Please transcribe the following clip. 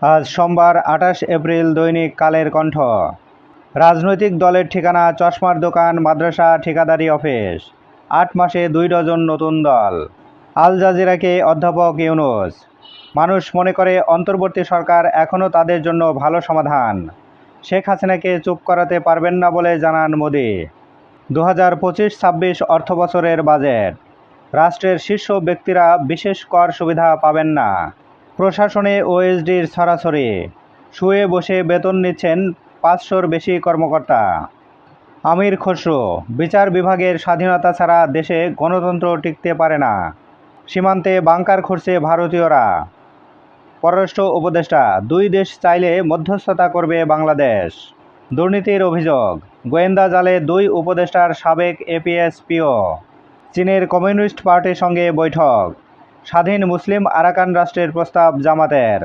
আজ সোমবার ২৮ এপ্রিল দৈনিক কালের কণ্ঠ। রাজনৈতিক দলের ঠিকানা চশমার দোকান, মাদ্রাসা, ঠিকাদারি অফিস। ৮ মাসে ২ ডজন নতুন দল। আল জাজিরাকে অধ্যাপক ইউনূস। মানুষ মনে করে অন্তর্বর্তী সরকার এখনও তাদের জন্য ভালো সমাধান। শেখ হাসিনাকে চুপ করাতে পারবেন না বলে জানান মোদি। ২০২৫-২৬ অর্থবছরের বাজেট। রাষ্ট্রের শীর্ষ ব্যক্তিরা বিশেষ কর সুবিধা পাবেন না। প্রশাসনে ওএসডির ছড়াছড়ি। শুয়ে বসে বেতন নিচ্ছেন ৫০০-র বেশি কর্মকর্তা। আমির খসরু, বিচার বিভাগের স্বাধীনতা ছাড়া দেশে গণতন্ত্র টিকতে পারে না। সীমান্তে বাংকার খুঁড়ছে ভারতীয়রা। পররাষ্ট্র উপদেষ্টা, ২ দেশ চাইলে মধ্যস্থতা করবে বাংলাদেশ। দুর্নীতির অভিযোগ, গোয়েন্দা জালে ২ উপদেষ্টার সাবেক এপিএস পিও। চীনের কমিউনিস্ট পার্টির সঙ্গে বৈঠক। স্বাধীন মুসলিম আরাকান রাষ্ট্রের প্রস্তাব জামাতের।